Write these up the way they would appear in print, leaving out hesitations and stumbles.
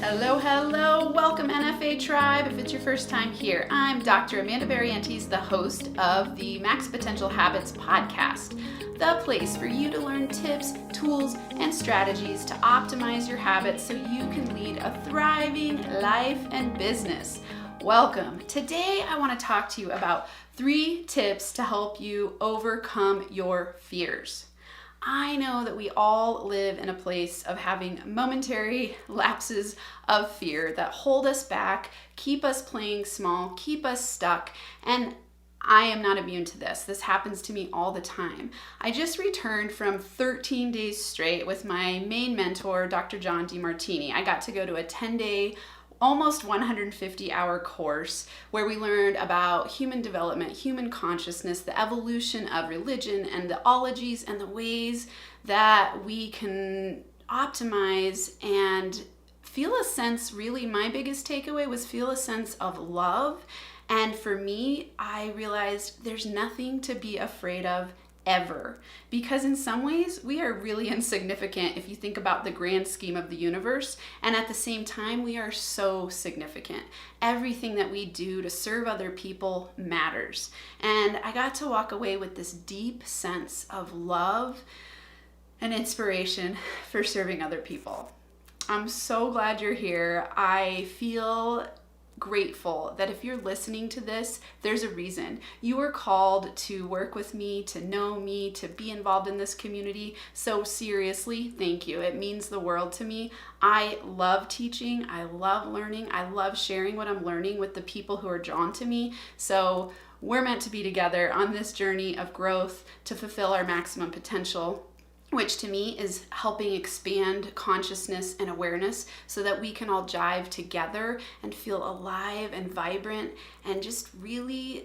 Hello, hello, welcome NFA Tribe. If it's your first time here, I'm Dr. Amanda Barrientez, the host of the Max Potential Habits podcast, the place for you to learn tips, tools, and strategies to optimize your habits so you can lead a thriving life and business. Welcome. Today, I want to talk to you about 3 tips to help you overcome your fears. I know that we all live in a place of having momentary lapses of fear that hold us back, keep us playing small, keep us stuck, and I am not immune to this. This happens to me all the time. I just returned from 13 days straight with my main mentor, Dr. John Demartini. I got to go to a 10-day almost 150-hour course where we learned about human development, human consciousness, the evolution of religion, and the ologies and the ways that we can optimize and feel a sense. Really, my biggest takeaway was feel a sense of love. And for me, I realized there's nothing to be afraid of ever, because in some ways we are really insignificant if you think about the grand scheme of the universe, and at the same time we are so significant. Everything that we do to serve other people matters, and I got to walk away with this deep sense of love and inspiration for serving other people. I'm so glad you're here. I feel grateful that if you're listening to this, there's a reason. You were called to work with me, to know me, to be involved in this community. So seriously, thank you. It means the world to me. I love teaching. I love learning. I love sharing what I'm learning with the people who are drawn to me. So we're meant to be together on this journey of growth to fulfill our maximum potential, which to me is helping expand consciousness and awareness so that we can all jive together and feel alive and vibrant and just really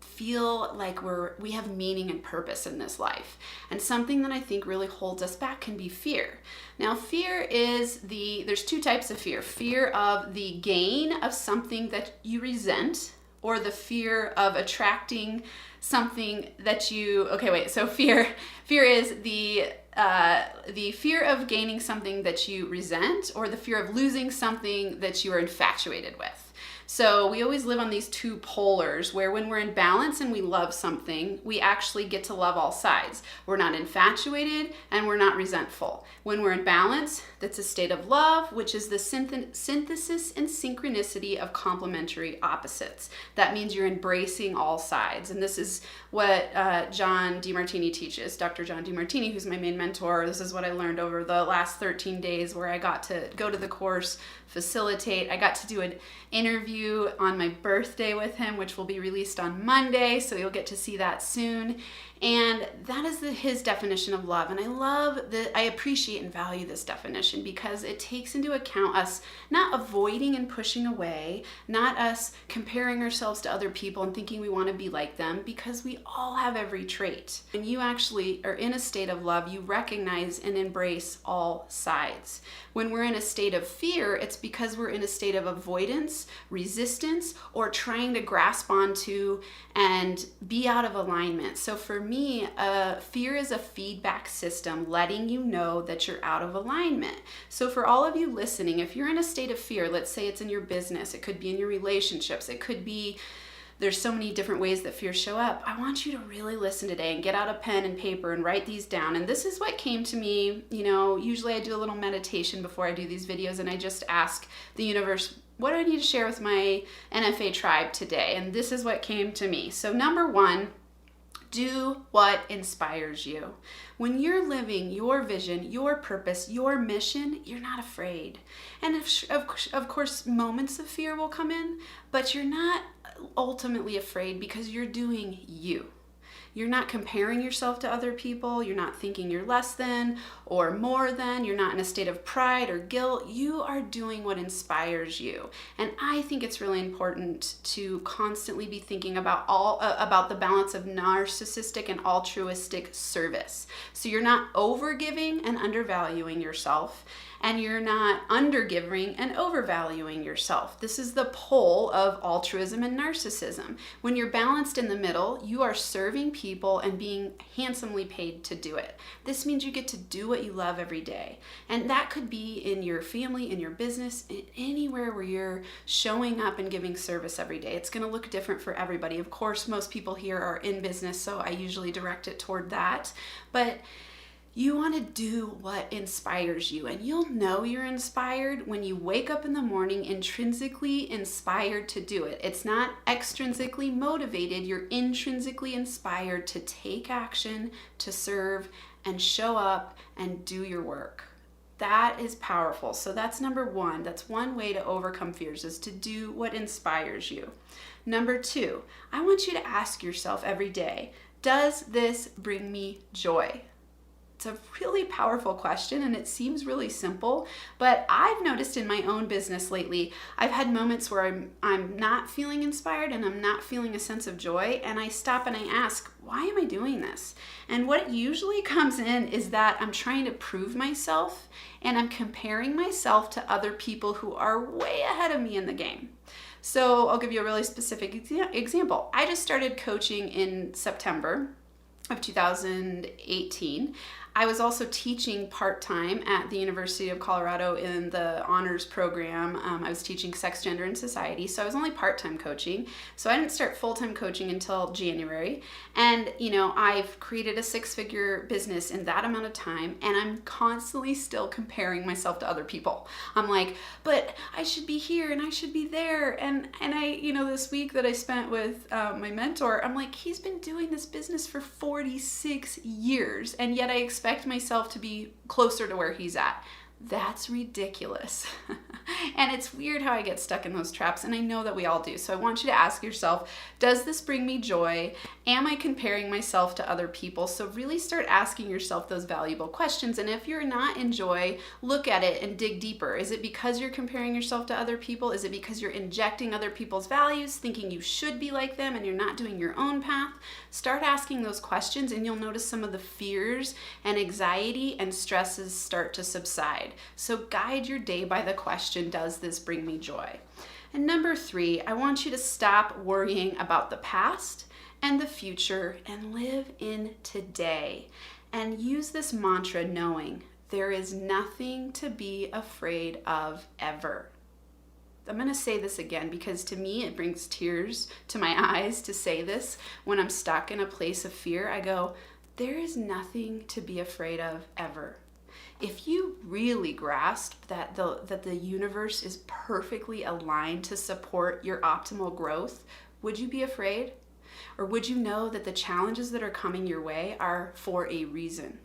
feel like we have meaning and purpose in this life. And something that I think really holds us back can be fear. Now, fear is there's 2 types of fear. Fear of the gain of something that you resent, or the fear of attracting something that you, so fear is the fear of gaining something that you resent, or the fear of losing something that you are infatuated with. So we always live on these 2 polars where when we're in balance and we love something, we actually get to love all sides. We're not infatuated and we're not resentful. When we're in balance, that's a state of love, which is the synthesis and synchronicity of complementary opposites. That means you're embracing all sides. And this is what John Demartini teaches, Dr. John Demartini, who's my main mentor. This is what I learned over the last 13 days where I got to go to the course, facilitate. I got to do an interview on my birthday with him, which will be released on Monday, so you'll get to see that soon. And that is his definition of love. And I appreciate and value this definition because it takes into account us not avoiding and pushing away, not us comparing ourselves to other people and thinking we want to be like them, because we all have every trait. When you actually are in a state of love, you recognize and embrace all sides. When we're in a state of fear, it's because we're in a state of avoidance, resistance, or trying to grasp onto and be out of alignment. So for me, fear is a feedback system letting you know that you're out of alignment. So for all of you listening, if you're in a state of fear, let's say it's in your business, it could be in your relationships, it could be, there's so many different ways that fears show up. I want you to really listen today and get out a pen and paper and write these down. And this is what came to me. Usually I do a little meditation before I do these videos, and I just ask the universe, what do I need to share with my NFA tribe today? And this is what came to me. So number 1, do what inspires you. When you're living your vision, your purpose, your mission, you're not afraid. And of course, moments of fear will come in, but you're not ultimately afraid because you're doing you. You're not comparing yourself to other people. You're not thinking you're less than or more than. You're not in a state of pride or guilt. You are doing what inspires you. And I think it's really important to constantly be thinking about the balance of narcissistic and altruistic service. So you're not overgiving and undervaluing yourself, and you're not undergiving and overvaluing yourself. This is the pole of altruism and narcissism. When you're balanced in the middle, you are serving people and being handsomely paid to do it. This means you get to do what you love every day. And that could be in your family, in your business, anywhere where you're showing up and giving service every day. It's going to look different for everybody. Of course, most people here are in business, so I usually direct it toward that. But you want to do what inspires you, and you'll know you're inspired when you wake up in the morning intrinsically inspired to do it. It's not extrinsically motivated, you're intrinsically inspired to take action, to serve, and show up and do your work. That is powerful. So that's number one. That's one way to overcome fears, is to do what inspires you. Number two, I want you to ask yourself every day, does this bring me joy? It's a really powerful question, and it seems really simple, but I've noticed in my own business lately, I've had moments where I'm not feeling inspired and I'm not feeling a sense of joy, and I stop and I ask, why am I doing this? And what usually comes in is that I'm trying to prove myself, and I'm comparing myself to other people who are way ahead of me in the game. So I'll give you a really specific example. I just started coaching in September of 2018. I was also teaching part-time at the University of Colorado in the honors program. I was teaching sex, gender, and society, so I was only part-time coaching. So I didn't start full-time coaching until January. And, I've created a six-figure business in that amount of time, and I'm constantly still comparing myself to other people. I'm like, but I should be here and I should be there. And I, this week that I spent with my mentor, I'm like, he's been doing this business for 46 years, and yet I expect myself to be closer to where he's at. That's ridiculous. And it's weird how I get stuck in those traps, and I know that we all do. So I want you to ask yourself, does this bring me joy? Am I comparing myself to other people? So really start asking yourself those valuable questions. And if you're not in joy, look at it and dig deeper. Is it because you're comparing yourself to other people? Is it because you're injecting other people's values, thinking you should be like them and you're not doing your own path? Start asking those questions, and you'll notice some of the fears and anxiety and stresses start to subside. So guide your day by the question, does this bring me joy? And number three, I want you to stop worrying about the past and the future and live in today. And use this mantra knowing there is nothing to be afraid of ever. I'm going to say this again because to me it brings tears to my eyes to say this. When I'm stuck in a place of fear, I go, there is nothing to be afraid of ever. If you really grasp that the universe is perfectly aligned to support your optimal growth, would you be afraid? Or would you know that the challenges that are coming your way are for a reason?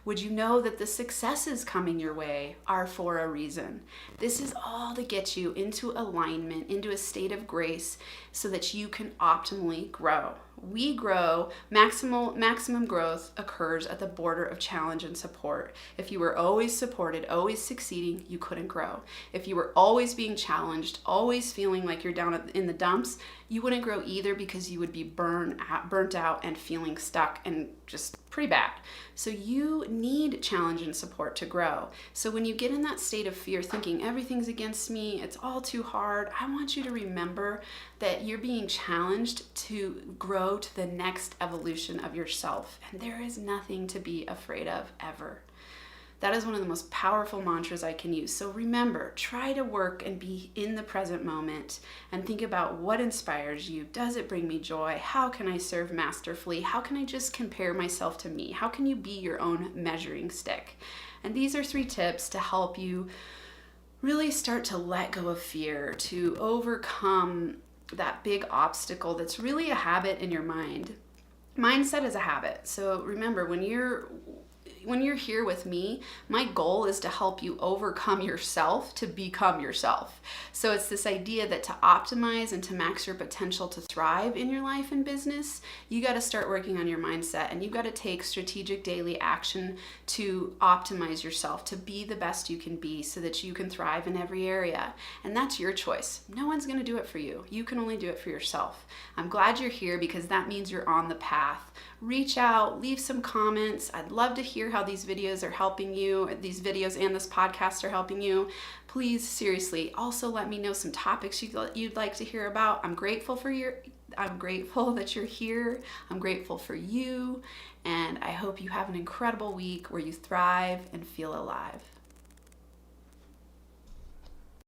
Would you know that the successes coming your way are for a reason? This is all to get you into alignment, into a state of grace, so that you can optimally grow. We grow, maximum growth occurs at the border of challenge and support. If you were always supported, always succeeding, you couldn't grow. If you were always being challenged, always feeling like you're down in the dumps, you wouldn't grow either, because you would be burnt out and feeling stuck and just pretty bad. So you need challenge and support to grow. So when you get in that state of fear, thinking everything's against me, it's all too hard, I want you to remember that you're being challenged to grow to the next evolution of yourself. And there is nothing to be afraid of ever. That is one of the most powerful mantras I can use. So remember, try to work and be in the present moment and think about what inspires you. Does it bring me joy? How can I serve masterfully? How can I just compare myself to me? How can you be your own measuring stick? And these are 3 tips to help you really start to let go of fear, to overcome that big obstacle that's really a habit in your mind. Mindset is a habit. So remember, when you're here with me, my goal is to help you overcome yourself to become yourself. So it's this idea that to optimize and to max your potential to thrive in your life and business, you got to start working on your mindset, and you got to take strategic daily action to optimize yourself, to be the best you can be so that you can thrive in every area. And that's your choice. No one's going to do it for you. You can only do it for yourself. I'm glad you're here, because that means you're on the path. Reach out, leave some comments. I'd love to hear how how these videos are helping you, these videos and this podcast are helping you. Please, seriously, also let me know some topics you'd like to hear about. I'm grateful that you're here. I'm grateful for you. And I hope you have an incredible week where you thrive and feel alive.